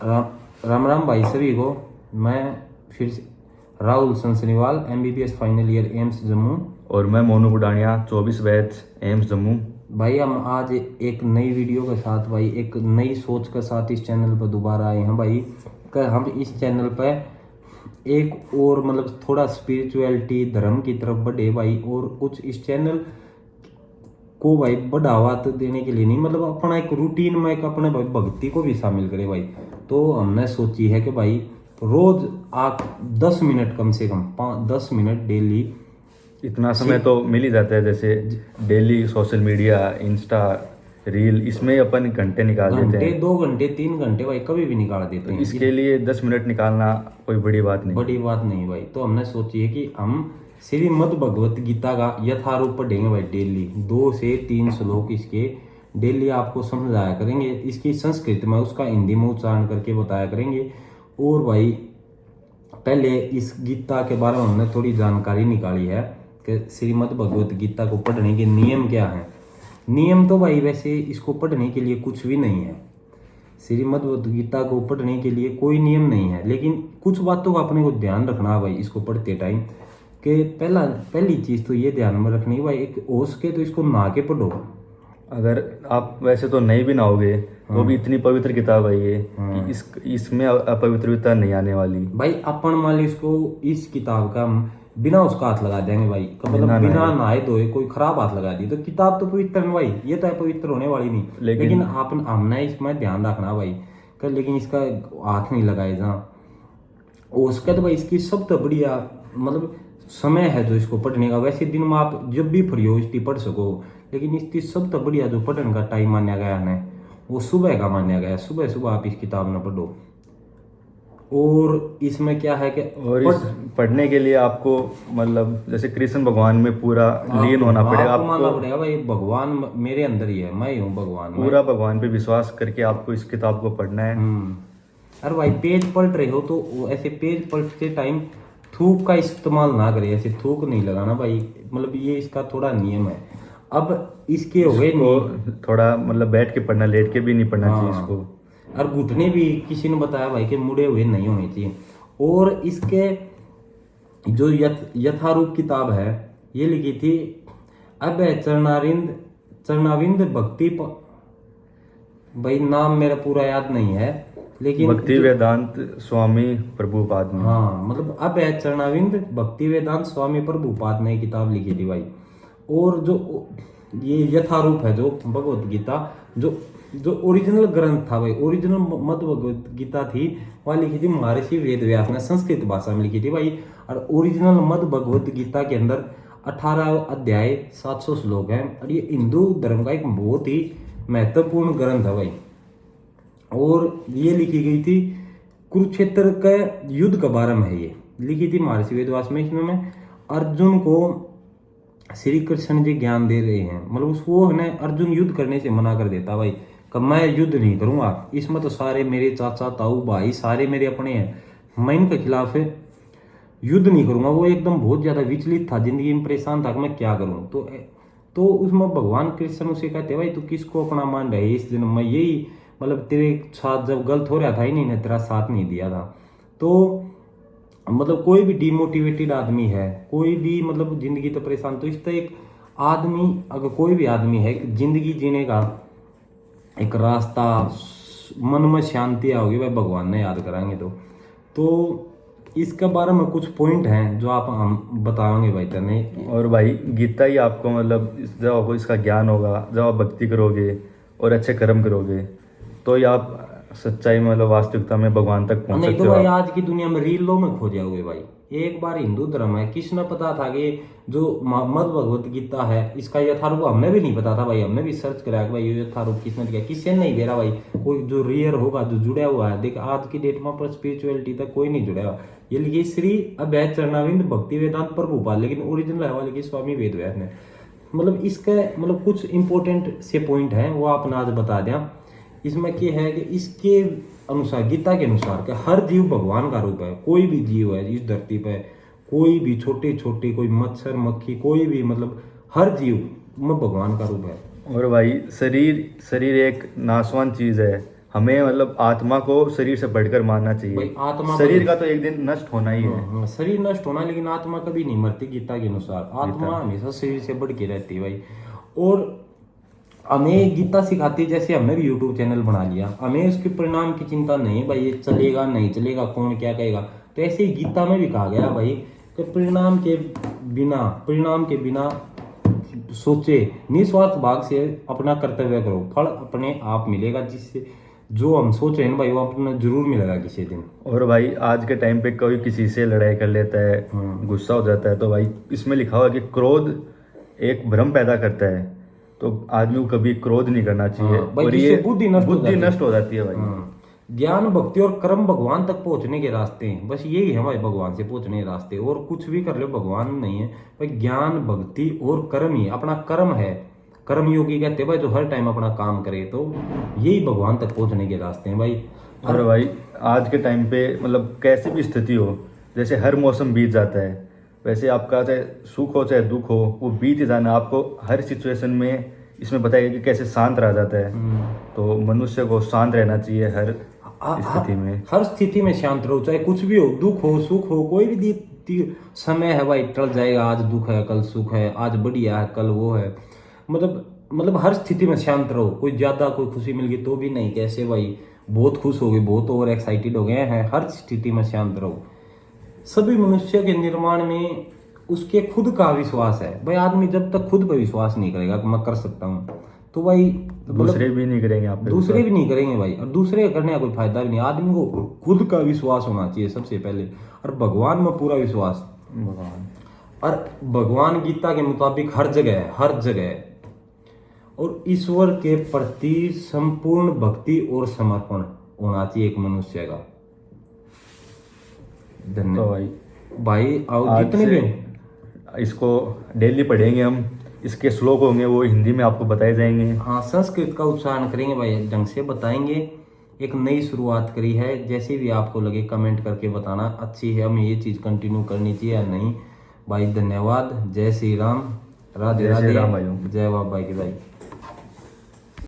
राम राम भाई सभी को। मैं फिर से Rahul Sansaniwal, MBBS final year AIIMS Jammu. और मैं मोनू बुडानिया 24 बैच एम्स जम्मू। भाई हम आज एक नई वीडियो के साथ, भाई एक नई सोच के साथ इस चैनल पर दोबारा आए हैं भाई। हम इस चैनल पर एक और मतलब थोड़ा स्पिरिचुअलिटी धर्म की तरफ बढ़े भाई, और कुछ इस चैनल को भाई बढ़ावा तो देने के लिए नहीं, मतलब अपना एक रूटीन में एक अपने भाई भक्ति को भी शामिल करे भाई। तो हमने सोची है कि भाई रोज आप 10 मिनट कम से कम 10 मिनट डेली, इतना समय तो मिल ही जाता है, जैसे daily social media, Insta, reel, इसमें अपन घंटे निकाल देते घंटे हैं। 2 घंटे 3 घंटे भाई कभी भी निकाल देते हैं। इसके लिए 10 मिनट निकालना कोई बड़ी बात नहीं। बड़ी बात नहीं भाई। तो हमने सोची है कि हम श्रीमद् भगवत गीता का यथारूप पढ़ेंगे भाई डेली, 2 से 3 श्लोक इसके डेली आपको समझाया करेंगे। इसकी संस्कृत में उसका हिंदी में उच्चारण करके बताया करेंगे। और भाई पहले इस गीता के बारे में हमने थोड़ी जानकारी निकाली है कि श्रीमद् भगवत गीता को पढ़ने के नियम क्या हैं। नियम तो भाई वैसे इसको पढ़ने के लिए कुछ भी नहीं है, श्रीमद् भगवत गीता को पढ़ने के लिए कोई नियम नहीं है, लेकिन कुछ बातों का अपने को ध्यान रखना है भाई इसको पढ़ते टाइम। कि पहली चीज़ तो ये ध्यान में रखनी है भाई, एक हो सके तो इसको नहा के पढ़ो। अगर आप वैसे तो नहीं भी नहाओगे तो भी इतनी पवित्र किताब है ये कि इसमें अपवित्रता नहीं आने वाली भाई। अपन मान लो इसको, इस किताब का हम बिना उसका हाथ लगा देंगे भाई, मतलब बिना नहाए धोए कोई खराब हाथ लगा दी तो किताब तो पवित्र है भाई, ये तो है पवित्र होने वाली नहीं। लेकिन हमने इसमें ध्यान रखना भाई कि लेकिन इसका हाथ नहीं लगाए जहाँ उसका। तो भाई इसकी सबसे बढ़िया मतलब समय है जो इसको पढ़ने का। वैसे दिन में आप जब भी फ्री हो इसकी पढ़ सको, लेकिन इसकी सबसे बढ़िया जो पढ़ने का टाइम माना गया है वो सुबह का माना गया है। सुबह सुबह आप इस किताब में पढ़ो। और इसमें क्या है कि और इस पढ़ने के लिए आपको मतलब जैसे कृष्ण भगवान में पूरा लीन होना पड़ेगा। आपको मानना पड़ेगा भाई भगवान मेरे अंदर ही है, मैं ही हूँ भगवान। पूरा भगवान पे विश्वास करके आपको इस किताब को पढ़ना है। अरे भाई पेज पलट रहे हो तो ऐसे पेज पलटते टाइम थूक का इस्तेमाल ना करें, ऐसे थूक नहीं लगाना भाई, मतलब ये इसका थोड़ा नियम है। अब इसके हो गए थोड़ा मतलब बैठ के पढ़ना, लेट के भी नहीं पढ़ना चाहिए इसको। और घुटने भी किसी ने बताया भाई कि मुड़े हुए नहीं होने चाहिए। और इसके जो यथारूप किताब है ये लिखी थी अब चरणाविंद भक्ति भाई, नाम मेरा पूरा याद नहीं है लेकिन भक्ति वेदांत स्वामी प्रभुपाद ने, हाँ मतलब अब है चरणाविंद भक्ति वेदांत स्वामी प्रभुपाद ने किताब लिखी थी भाई। और जो ये यथारूप है जो भगवत गीता, जो ओरिजिनल ग्रंथ था भाई, ओरिजिनल मत भगवत गीता थी, वहाँ लिखी थी महर्षि वेद व्यास ने, संस्कृत भाषा में लिखी थी भाई। और ओरिजिनल मद भगवत गीता के अंदर 18 अध्याय 700 श्लोक हैं। और ये हिंदू धर्म का एक बहुत ही महत्वपूर्ण ग्रंथ है भाई। और ये लिखी गई थी कुरुक्षेत्र के युद्ध के बारे में है, ये लिखी थी महर्षि वेदव्यास में। इसमें अर्जुन को श्री कृष्ण जी ज्ञान दे रहे हैं, मतलब उसको है अर्जुन युद्ध करने से मना कर देता भाई कि मैं युद्ध नहीं करूंगा, इसमें तो सारे मेरे चाचा ताऊ भाई सारे मेरे अपने हैं, मैं इनके खिलाफ युद्ध नहीं करूंगा। वो एकदम बहुत ज्यादा विचलित था, जिंदगी में परेशान था कि मैं क्या करूं। तो उसमें भगवान कृष्ण उसे कहते भाई तू किसको अपना मान रहे इस दिन में, यही मतलब तेरे साथ जब गलत हो रहा था ही नहीं तेरा साथ नहीं दिया था। तो मतलब कोई भी डिमोटिवेटेड आदमी है, कोई भी मतलब जिंदगी तो परेशान, तो इस तरह एक आदमी अगर कोई भी आदमी है जिंदगी जीने का एक रास्ता, मन में शांति आओगी भाई भगवान ने याद कराएंगे तो इसके बारे में कुछ पॉइंट हैं जो आप हम बताएंगे भाई तने। और भाई गीता ही आपको मतलब जब आपको इसका ज्ञान होगा, जब आप भक्ति करोगे और अच्छे कर्म करोगे तो ही आप सच्चाई में मतलब वास्तविकता में भगवान तक पहुंच सकते हो। नहीं तो भाई आज की दुनिया में रीलों में खो जाओगे भाई। एक बार हिंदू धर्म है, किसने पता था कि जो मद भगवत गीता है इसका यथारूप, हमने भी नहीं पता था भाई, हमने भी सर्च करा भाई ये यथारूप किसने दिया, किसने नहीं दे रहा भाई। कोई जो रियल होगा जो जुड़ा हुआ है, देख आज की डेट में पर स्पिरिचुअलिटी तक कोई नहीं जुड़ा हुआ। ये लिखी श्री अभय चरणाविंद भक्ति वेदांत प्रभुपाद, लेकिन ओरिजिनल है लिखी स्वामी वेद व्यास ने। मतलब इसका मतलब कुछ इंपॉर्टेंट से पॉइंट है वो आपने आज बता दिया। इसमें क्या है कि इसके अनुसार, गीता के अनुसार कि हर जीव भगवान का रूप है। कोई भी जीव है इस धरती पे, कोई भी छोटे छोटे, कोई मच्छर मक्खी, कोई भी मतलब हर जीव में भगवान का रूप है। और भाई शरीर एक नाशवान चीज है, हमें मतलब आत्मा को शरीर से बढ़कर मानना भाई, चाहिए। आत्मा शरीर का तो एक दिन नष्ट होना ही है। शरीर नष्ट होना, लेकिन आत्मा कभी नहीं मरती। गीता के अनुसार आत्मा हमेशा शरीर से बढ़ के रहती है भाई। और हमें गीता सिखाती है, जैसे हमने भी यूट्यूब चैनल बना लिया, हमें उसके परिणाम की चिंता नहीं है भाई, ये चलेगा नहीं चलेगा, कौन क्या कहेगा। तो ऐसे ही गीता में भी कहा गया भाई कि परिणाम के बिना सोचे निस्वार्थ भाव से अपना कर्तव्य करो, फल अपने आप मिलेगा। जिससे जो हम सोच रहे हैं भाई, वो अपना जरूर मिलेगा किसी दिन। और भाई आज के टाइम पे कोई किसी से लड़ाई कर लेता है, गुस्सा हो जाता है, तो भाई इसमें लिखा हुआ है कि क्रोध एक भ्रम पैदा करता है, तो आदमी को कभी क्रोध नहीं करना चाहिए। भाई, और जिससे ये बुद्धि नष्ट हो जाती है भाई। ज्ञान, भक्ति और कर्म भगवान तक पहुंचने के रास्ते हैं, बस यही है भाई भगवान से पहुंचने के रास्ते। और कुछ भी कर लो भगवान नहीं है भाई, ज्ञान, भक्ति और कर्म ही अपना कर्म है। कर्म योगी कहते हैं भाई, जो हर टाइम अपना काम करे, तो यही भगवान तक पहुंचने के रास्ते हैं भाई। और भाई आज के टाइम पे मतलब कैसी भी स्थिति हो, जैसे हर मौसम बीत जाता है, वैसे आपका चाहे सुख हो चाहे दुख हो, वो बीत ही जाना। आपको हर सिचुएशन में इसमें बताया कि कैसे शांत रहा जाता है। तो मनुष्य को शांत रहना चाहिए हर स्थिति में। हर स्थिति में शांत रहो, चाहे कुछ भी हो, दुख हो सुख हो, कोई भी समय है भाई, टल जाएगा। आज दुख है कल सुख है, आज बढ़िया है कल वो है। मतलब हर स्थिति में शांत रहो। कोई ज्यादा कोई खुशी मिल गई तो भी नहीं, कैसे भाई बहुत खुश हो गए, बहुत ओवर एक्साइटेड हो गए हैं, हर स्थिति में शांत रहो। सभी मनुष्य के निर्माण में उसके खुद का विश्वास है भाई। आदमी जब तक खुद पर विश्वास नहीं करेगा कि मैं कर सकता हूँ, तो भाई दूसरे भी नहीं करेंगे, आप दूसरे भी नहीं करेंगे भाई। और दूसरे करने का कोई फायदा भी नहीं। आदमी को खुद का विश्वास होना चाहिए सबसे पहले, और भगवान में पूरा विश्वास। और भगवान गीता के मुताबिक हर जगह है, हर जगह है। और ईश्वर के प्रति संपूर्ण भक्ति और समर्पण होना चाहिए एक मनुष्य का। धन्यवाद भाई। आओ जितने भी इसको डेली पढ़ेंगे हम, इसके श्लोक होंगे वो हिंदी में आपको बताए जाएंगे। हाँ, संस्कृत का उच्चारण करेंगे भाई, ढंग से बताएंगे। एक नई शुरुआत करी है, जैसे भी आपको लगे कमेंट करके बताना अच्छी है, हमें ये चीज़ कंटिन्यू करनी चाहिए या नहीं भाई। धन्यवाद। जय श्री राम, राधे राधे, जय बाबा की भाई।